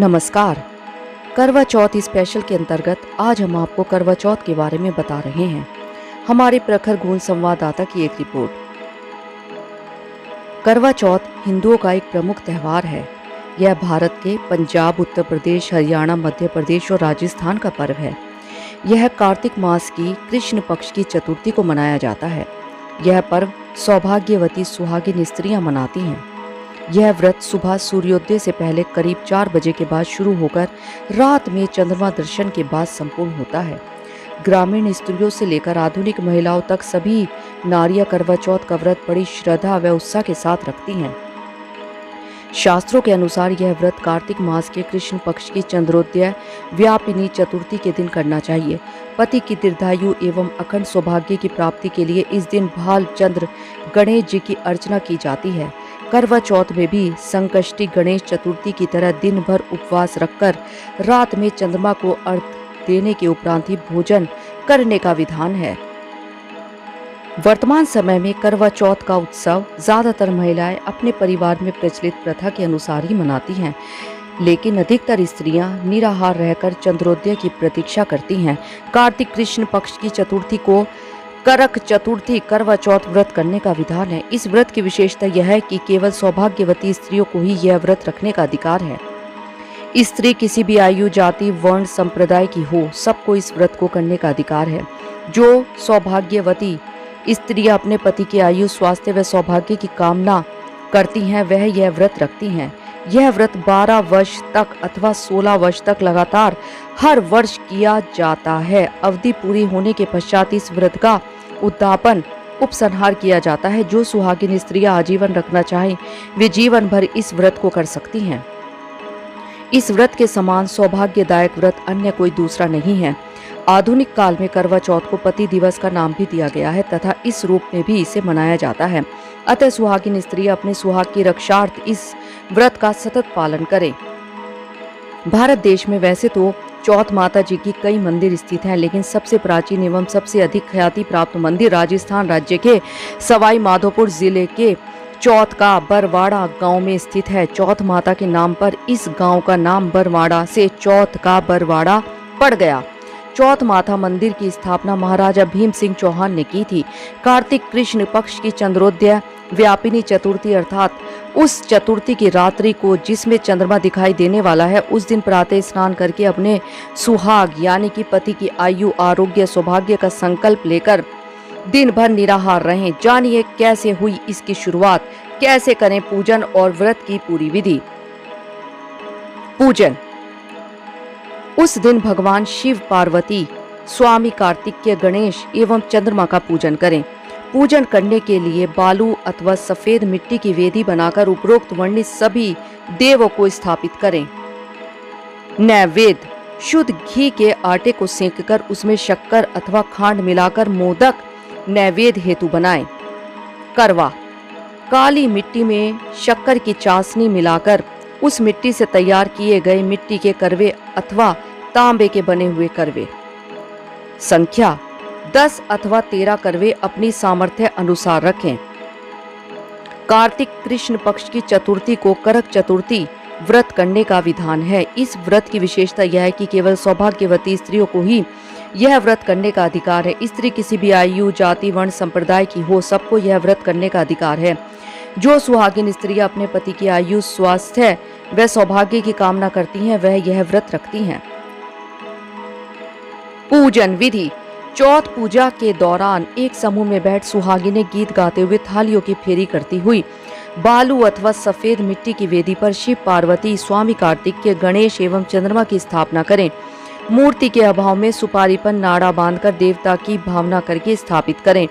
नमस्कार। करवा चौथ स्पेशल के अंतर्गत आज हम आपको करवा चौथ के बारे में बता रहे हैं। हमारे प्रखर गोंद संवाददाता की एक रिपोर्ट। करवा चौथ हिंदुओं का एक प्रमुख त्योहार है। यह भारत के पंजाब, उत्तर प्रदेश, हरियाणा, मध्य प्रदेश और राजस्थान का पर्व है। यह कार्तिक मास की कृष्ण पक्ष की चतुर्थी को मनाया जाता है। यह पर्व सौभाग्यवती सुहागिन स्त्रियां मनाती हैं। यह व्रत सुबह सूर्योदय से पहले करीब 4 बजे के बाद शुरू होकर रात में चंद्रमा दर्शन के बाद संपूर्ण होता है। ग्रामीण स्त्रियों से लेकर आधुनिक महिलाओं तक सभी नारियां करवा चौथ का व्रत बड़ी श्रद्धा व उत्साह के साथ रखती हैं। शास्त्रों के अनुसार यह व्रत कार्तिक मास के कृष्ण पक्ष की चंद्रोदय व्यापिनी चतुर्थी के दिन करना चाहिए। पति की दीर्घायु एवं अखंड सौभाग्य की प्राप्ति के लिए इस दिन भाल चंद्र गणेश जी की अर्चना की जाती है। करवा चौथ में भी संकष्टी गणेश चतुर्थी की तरह दिन भर उपवास रखकर रात में चंद्रमा को अर्घ्य देने के उपरांत ही भोजन करने का विधान है। वर्तमान समय में करवा चौथ का उत्सव ज्यादातर महिलाएं अपने परिवार में प्रचलित प्रथा के अनुसार ही मनाती हैं, लेकिन अधिकतर स्त्रियां निराहार रहकर चंद्रोदय की प्रतीक्षा करती हैं। कार्तिक कृष्ण पक्ष की चतुर्थी को करक चतुर्थी करवा चौथ व्रत करने का विधान है। इस व्रत की विशेषता यह है कि केवल सौभाग्यवती स्त्रियों को ही यह व्रत रखने का अधिकार है। स्त्री किसी भी आयु, जाति, वर्ण, संप्रदाय की हो, सबको इस व्रत को करने का अधिकार है। जो सौभाग्यवती स्त्रियां अपने पति की आयु, स्वास्थ्य व सौभाग्य की कामना करती हैं, वह यह व्रत रखती हैं। यह व्रत 12 वर्ष तक अथवा 16 वर्ष तक लगातार हर वर्ष किया जाता है। अवधि पूरी होने के पश्चात इस व्रत का उद्यापन उपसंहार किया जाता है। जो सुहागिन स्त्रियां आजीवन रखना चाहें, वे जीवन भर इस व्रत को कर सकती हैं। इस व्रत के समान सौभाग्यदायक व्रत अन्य कोई दूसरा नहीं है। आधुनिक काल में करवा चौथ को पति दिवस का नाम भी दिया गया है तथा इस रूप में भी इसे मनाया जाता है। अतः सुहागिन स्त्रियां अपने सुहाग की रक्षार्थ इस व्रत का सतत पालन करें। भारत देश में वैसे तो चौथ माता जी की कई मंदिर स्थित हैं, लेकिन सबसे प्राचीन एवं सबसे अधिक ख्याति प्राप्त मंदिर राजस्थान राज्य के सवाई माधोपुर जिले के चौथ का बरवाड़ा गांव में स्थित है। चौथ माता के नाम पर इस गांव का नाम बरवाड़ा से चौथ का बरवाड़ा पड़ गया। चौथ माता मंदिर की स्थापना महाराजा भीम सिंह चौहान ने की थी। कार्तिक कृष्ण पक्ष की चंद्रोदय व्यापिनी चतुर्थी अर्थात उस चतुर्थी की रात्रि को जिसमें चंद्रमा दिखाई देने वाला है, उस दिन प्रातः स्नान करके अपने सुहाग यानी कि पति की आयु, आरोग्य, सौभाग्य का संकल्प लेकर दिन भर निराहार रहें। जानिए कैसे हुई इसकी शुरुआत, कैसे करें पूजन और व्रत की पूरी विधि। पूजन। उस दिन भगवान शिव, पार्वती, स्वामी कार्तिकेय, गणेश एवं चंद्रमा का पूजन करें। पूजन करने के लिए बालू अथवा सफेद मिट्टी की वेदी बनाकर उपरोक्त वर्णित सभी देवों को स्थापित करें। नैवेद्य। शुद्ध घी के आटे को सेंककर उसमें शक्कर अथवा खांड मिलाकर मोदक नैवेद्य हेतु बनाएं। करवा। काली मिट्टी में शक्कर की चाशनी मिलाकर उस मिट्टी से तैयार किए गए मिट्टी के करवे अथवा तांबे के बने हुए करवे। संख्या 10 अथवा 13 करवे अपनी सामर्थ्य अनुसार रखें। कार्तिक कृष्ण पक्ष की चतुर्थी को करक चतुर्थी व्रत करने का विधान है। इस व्रत की विशेषता यह है कि केवल सौभाग्यवती स्त्रियों को ही यह व्रत करने का अधिकार है। स्त्री किसी भी आयु, जाति, वर्ण, संप्रदाय की हो, सबको यह व्रत करने का अधिकार है। जो सुहागिन स्त्रियां अपने पति की आयु, स्वास्थ्य व सौभाग्य की कामना करती हैं, वह यह व्रत रखती हैं। पूजन विधि। चौथ पूजा के दौरान एक समूह में बैठ सुहागिनें गीत गाते हुए थालियों की फेरी करती हुई बालू अथवा सफेद मिट्टी की वेदी पर शिव, पार्वती, स्वामी कार्तिकेय, गणेश एवं चंद्रमा की स्थापना करें। मूर्ति के अभाव में सुपारी पर नाड़ा बांधकर देवता की भावना करके स्थापित करें।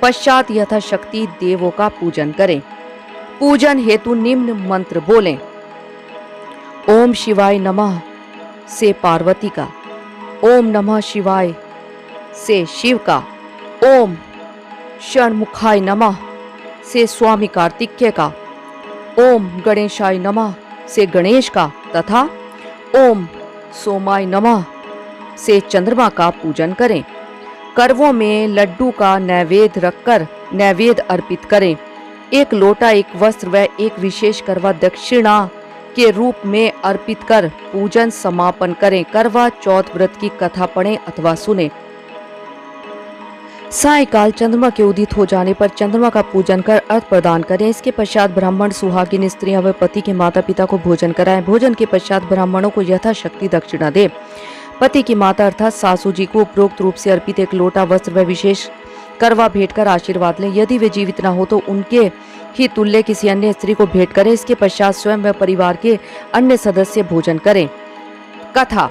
पश्चात यथाशक्ति देवों का पूजन करें। पूजन हेतु निम्न मंत्र बोलें। ओम शिवाय नमः से पार्वती का, ओम नमः शिवाय से शिव का, ओम षण्मुखाय नमः से स्वामी कार्तिकेय का, ओम गणेशाय नमः से गणेश का तथा ओम सोमाय नमः से चंद्रमा का पूजन करें। करवों में लड्डू का नैवेद्य रखकर नैवेद्य अर्पित करें। एक लोटा, एक वस्त्र व एक विशेष करवा दक्षिणा के रूप में अर्पित कर पूजन समापन करें। करवा चौथ व्रत की कथा पढ़ें अथवा सुने। सायकाल चंद्रमा के उदित हो जाने पर चंद्रमा का पूजन कर अर्घ प्रदान करें। इसके पश्चात ब्राह्मण, सुहागिन स्त्रियां व पति के माता पिता को भोजन कराएं। भोजन के पश्चात ब्राह्मणों को यथाशक्ति दक्षिणा दें। पति की माता अर्थात सासू जी को उपरोक्त रूप से अर्पित एक लोटा वस्त्र व विशेष करवा भेंट कर आशीर्वाद लें। यदि वे जीवित न हो तो उनके ही तुल्य किसी अन्य स्त्री को भेंट करें। इसके पश्चात स्वयं व परिवार के अन्य सदस्य भोजन करें। कथा।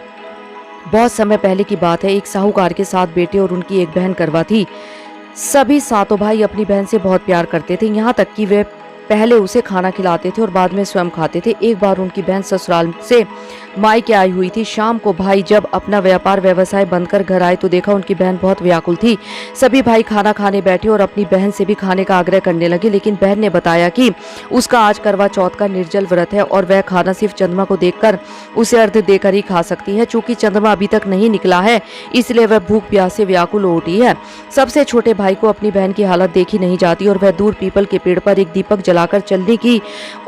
बहुत समय पहले की बात है, एक साहूकार के 7 बेटे और उनकी एक बहन करवा थी। सभी 7 भाई अपनी बहन से बहुत प्यार करते थे, यहाँ तक कि वे पहले उसे खाना खिलाते थे और बाद में स्वयं खाते थे। एक बार उनकी बहन ससुराल से मायके आई हुई थी। शाम को भाई जब अपना व्यापार व्यवसाय बंद कर घर आए तो देखा उनकी बहन बहुत व्याकुल थी। सभी भाई खाना खाने बैठे और अपनी बहन से भी खाने का आग्रह करने लगे, लेकिन बहन ने बताया कि उसका आज करवा चौथ का निर्जल व्रत है और वह खाना सिर्फ चंद्रमा को देखकर उसे अर्घ्य देकर ही खा सकती है। चूंकि चंद्रमा अभी तक नहीं निकला है, इसलिए वह भूख प्यास से व्याकुल हो उठी है। सबसे छोटे भाई को अपनी बहन की हालत देखी नहीं जाती और वह दूर पीपल के पेड़ पर एक दीपक जलाकर चलने की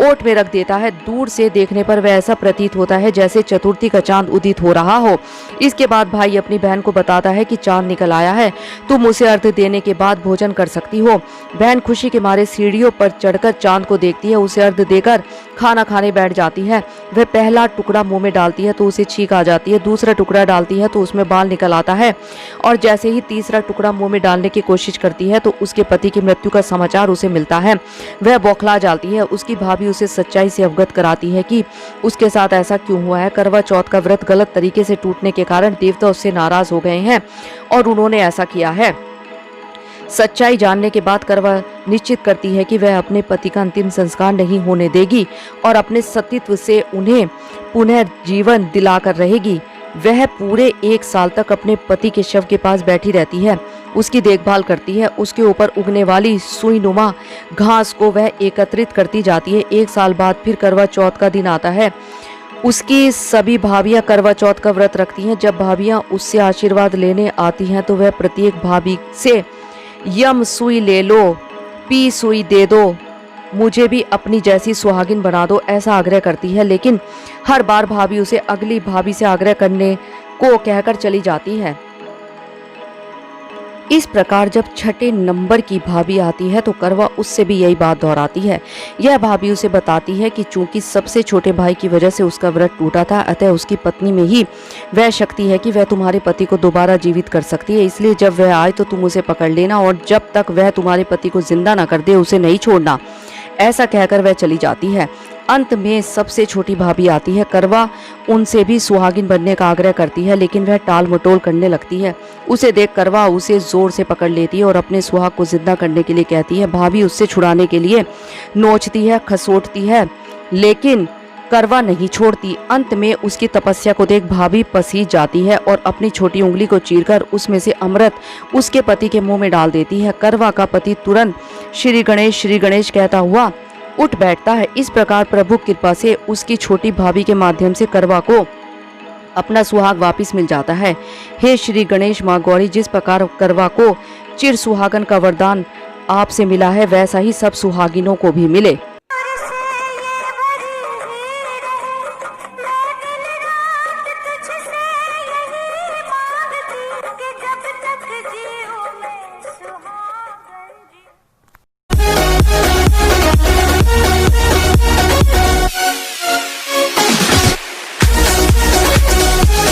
ओट में रख देता है। दूर से देखने पर वह ऐसा प्रतीत होता है जैसे चतुर्थी का चांद उदित हो रहा हो। इसके बाद भाई अपनी बहन को बताता है कि चांद निकल आया है, तुम उसे अर्घ्य देने के बाद भोजन कर सकती हो। बहन खुशी के मारे सीढ़ियों पर चढ़कर चांद को देखती है, उसे अर्घ्य देकर खाना खाने बैठ जाती है। वह पहला टुकड़ा मुंह में डालती है तो उसे छींक आ जाती है, दूसरा टुकड़ा डालती है तो उसमें बाल निकल आता है और जैसे ही तीसरा टुकड़ा मुंह में डालने की कोशिश करती है तो उसके पति की मृत्यु का समाचार उसे मिलता है। वह बौखला जाती है। उसकी भाभी उसे सच्चाई से अवगत कराती है कि उसके साथ ऐसा क्यों हुआ है। करवा चौथ का व्रत गलत तरीके से टूटने के कारण देवता उससे नाराज हो गए हैं और उन्होंने ऐसा किया है। सच्चाई जानने के बाद करवा निश्चित करती है कि वह अपने पति का अंतिम संस्कार नहीं होने देगी और अपने सतीत्व से उन्हें पुनः जीवन दिलाकर रहेगी। वह पूरे 1 साल तक अपने पति के शव के पास बैठी रहती है, उसकी देखभाल करती है। उसके ऊपर उगने वाली सुईनुमा घास को वह एकत्रित करती जाती है। 1 साल बाद फिर करवा चौथ का दिन आता है। उसकी सभी भाभियां करवा चौथ का व्रत रखती हैं। जब भाभियां उससे आशीर्वाद लेने आती हैं तो वह प्रत्येक भाभी से यम सुई ले लो, पी सुई दे दो, मुझे भी अपनी जैसी सुहागिन बना दो, ऐसा आग्रह करती है। लेकिन हर बार भाभी उसे अगली भाभी से आग्रह करने को कहकर चली जाती है। इस प्रकार जब 6ठे नंबर की भाभी आती है तो करवा उससे भी यही बात दोहराती है। यह भाभी उसे बताती है कि चूंकि सबसे छोटे भाई की वजह से उसका व्रत टूटा था, अतः उसकी पत्नी में ही वह शक्ति है कि वह तुम्हारे पति को दोबारा जीवित कर सकती है। इसलिए जब वह आए तो तुम उसे पकड़ लेना और जब तक वह तुम्हारे पति को जिंदा न कर दे उसे नहीं छोड़ना। ऐसा कहकर वह चली जाती है। अंत में सबसे छोटी भाभी आती है। करवा उनसे भी सुहागिन बनने का आग्रह करती है, लेकिन वह टाल मटोल करने लगती है। उसे देख करवा उसे जोर से पकड़ लेती है और अपने सुहाग को जिंदा करने के लिए कहती है। भाभी उससे छुड़ाने के लिए नोचती है, खसोटती है, लेकिन करवा नहीं छोड़ती। अंत में उसकी तपस्या को देख भाभी पसीज जाती है और अपनी छोटी उंगली को चीरकर उसमें से अमृत उसके पति के मुंह में डाल देती है। करवा का पति तुरंत श्री गणेश कहता हुआ उठ बैठता है। इस प्रकार प्रभु कृपा से उसकी छोटी भाभी के माध्यम से करवा को अपना सुहाग वापस मिल जाता है। हे श्री गणेश माँ गौरी, जिस प्रकार करवा को चिर सुहागन का वरदान आपसे मिला है वैसा ही सब सुहागिनों को भी मिले।